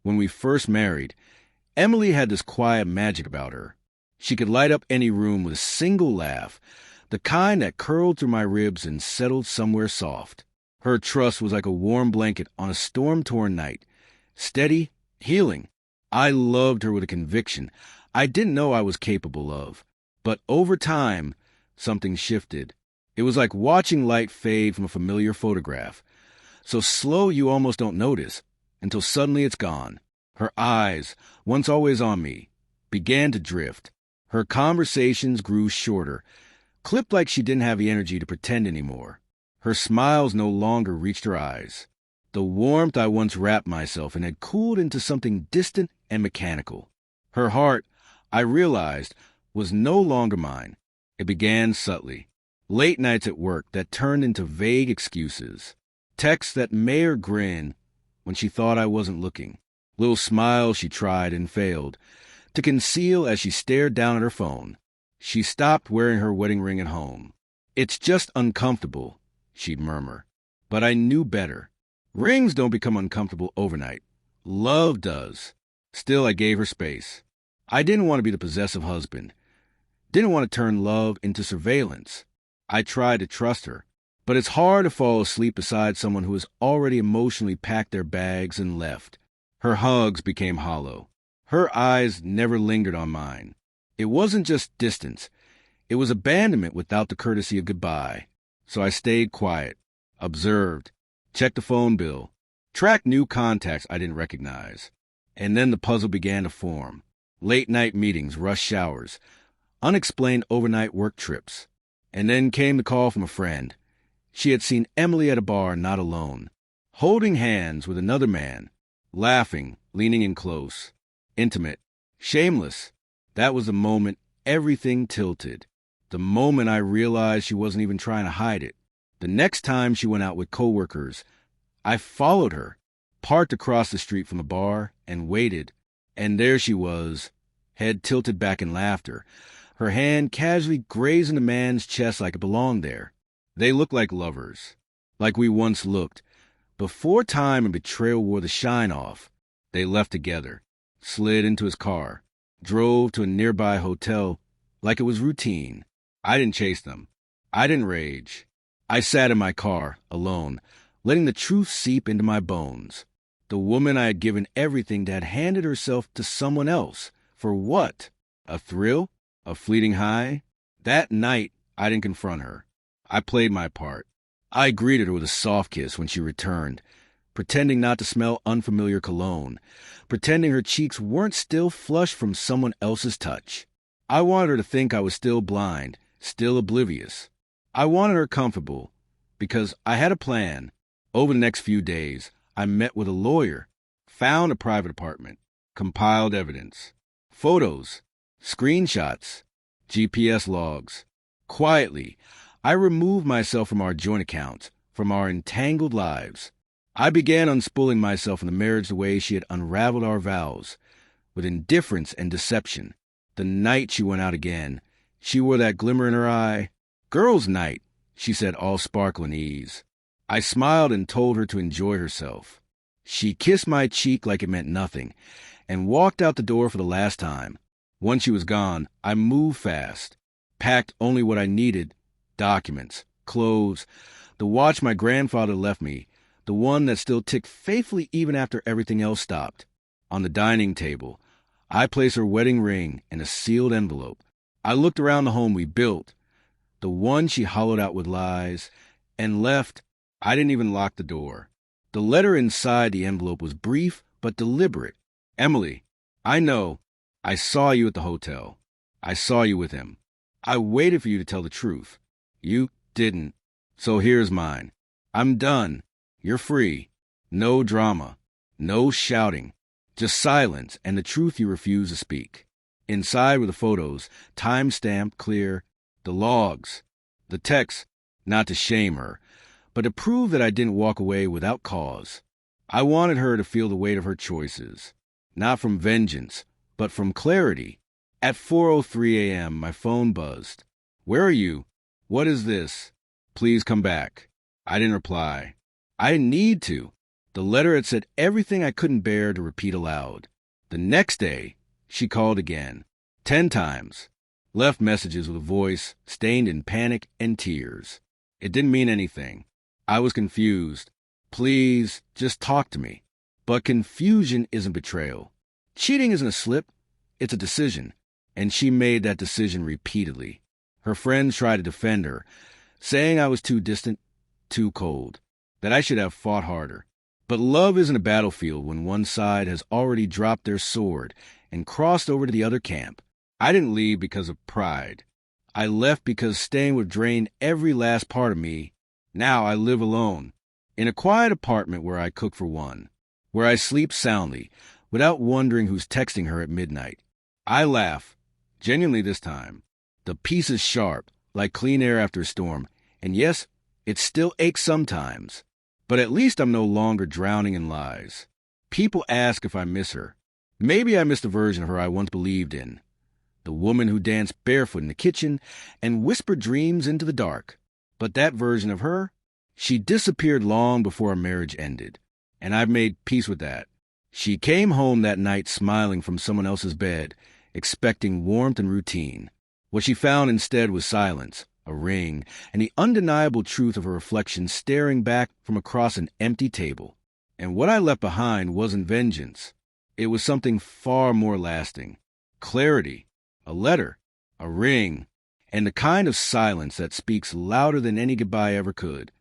When we first married, Emily had this quiet magic about her. She could light up any room with a single laugh, the kind that curled through my ribs and settled somewhere soft. Her trust was like a warm blanket on a storm-torn night. Steady, healing. I loved her with a conviction I didn't know I was capable of. But over time, something shifted. It was like watching light fade from a familiar photograph. So slow you almost don't notice, until suddenly it's gone. Her eyes, once always on me, began to drift. Her conversations grew shorter, clipped like she didn't have the energy to pretend anymore. Her smiles no longer reached her eyes. The warmth I once wrapped myself in had cooled into something distant and mechanical. Her heart, I realized, was no longer mine. It began subtly. Late nights at work that turned into vague excuses. Texts that made her grin when she thought I wasn't looking. Little smiles she tried and failed to conceal as she stared down at her phone. She stopped wearing her wedding ring at home. "It's just uncomfortable," she'd murmur. But I knew better. Rings don't become uncomfortable overnight. Love does. Still, I gave her space. I didn't want to be the possessive husband. Didn't want to turn love into surveillance. I tried to trust her. But it's hard to fall asleep beside someone who has already emotionally packed their bags and left. Her hugs became hollow. Her eyes never lingered on mine. It wasn't just distance. It was abandonment without the courtesy of goodbye. So I stayed quiet, observed, checked the phone bill, tracked new contacts I didn't recognize. And then the puzzle began to form. Late-night meetings, rush showers, unexplained overnight work trips. And then came the call from a friend. She had seen Emily at a bar, not alone, holding hands with another man, laughing, leaning in close, intimate, shameless. That was the moment everything tilted. The moment I realized she wasn't even trying to hide it. The next time she went out with coworkers, I followed her, parked across the street from the bar, and waited. And there she was, head tilted back in laughter, her hand casually grazing the man's chest like it belonged there. They looked like lovers, like we once looked. Before time and betrayal wore the shine off, they left together, slid into his car, drove to a nearby hotel like it was routine. I didn't chase them. I didn't rage. I sat in my car, alone, letting the truth seep into my bones. The woman I had given everything to had handed herself to someone else. For what? A thrill? A fleeting high? That night, I didn't confront her. I played my part. I greeted her with a soft kiss when she returned, pretending not to smell unfamiliar cologne, pretending her cheeks weren't still flushed from someone else's touch. I wanted her to think I was still blind, still oblivious. I wanted her comfortable, because I had a plan. Over the next few days, I met with a lawyer, found a private apartment, compiled evidence, photos, screenshots, GPS logs. Quietly, I removed myself from our joint accounts, from our entangled lives. I began unspooling myself in the marriage the way she had unraveled our vows, with indifference and deception. The night she went out again, she wore that glimmer in her eye. "Girls' night," she said, all sparkle and ease. I smiled and told her to enjoy herself. She kissed my cheek like it meant nothing, and walked out the door for the last time. Once she was gone, I moved fast, packed only what I needed: documents, clothes, the watch my grandfather left me, the one that still ticked faithfully even after everything else stopped. On the dining table, I placed her wedding ring in a sealed envelope. I looked around the home we built, the one she hollowed out with lies, and left. I didn't even lock the door. The letter inside the envelope was brief but deliberate. "Emily, I know. I saw you at the hotel. I saw you with him. I waited for you to tell the truth. You didn't. So here's mine. I'm done. You're free. No drama. No shouting. Just silence and the truth you refuse to speak." Inside were the photos, time-stamped, clear, the logs, the text, not to shame her, but to prove that I didn't walk away without cause. I wanted her to feel the weight of her choices, not from vengeance, but from clarity. At 4:03 a.m., my phone buzzed. "Where are you? What is this? Please come back." I didn't reply. I didn't need to. The letter had said everything I couldn't bear to repeat aloud. The next day, she called again, 10 times, left messages with a voice stained in panic and tears. It didn't mean anything. I was confused. Please, just talk to me. But confusion isn't betrayal. Cheating isn't a slip, it's a decision. And she made that decision repeatedly. Her friends tried to defend her, saying I was too distant, too cold, that I should have fought harder. But love isn't a battlefield when one side has already dropped their sword and crossed over to the other camp. I didn't leave because of pride. I left because staying would drain every last part of me. Now I live alone, in a quiet apartment where I cook for one, where I sleep soundly, without wondering who's texting her at midnight. I laugh, genuinely this time. The peace is sharp, like clean air after a storm, and yes, it still aches sometimes. But at least I'm no longer drowning in lies. People ask if I miss her. Maybe I miss the version of her I once believed in. The woman who danced barefoot in the kitchen and whispered dreams into the dark. But that version of her, she disappeared long before our marriage ended. And I've made peace with that. She came home that night smiling from someone else's bed, expecting warmth and routine. What she found instead was silence, a ring, and the undeniable truth of her reflection staring back from across an empty table. And what I left behind wasn't vengeance. It was something far more lasting. Clarity, a letter, a ring, and the kind of silence that speaks louder than any goodbye ever could.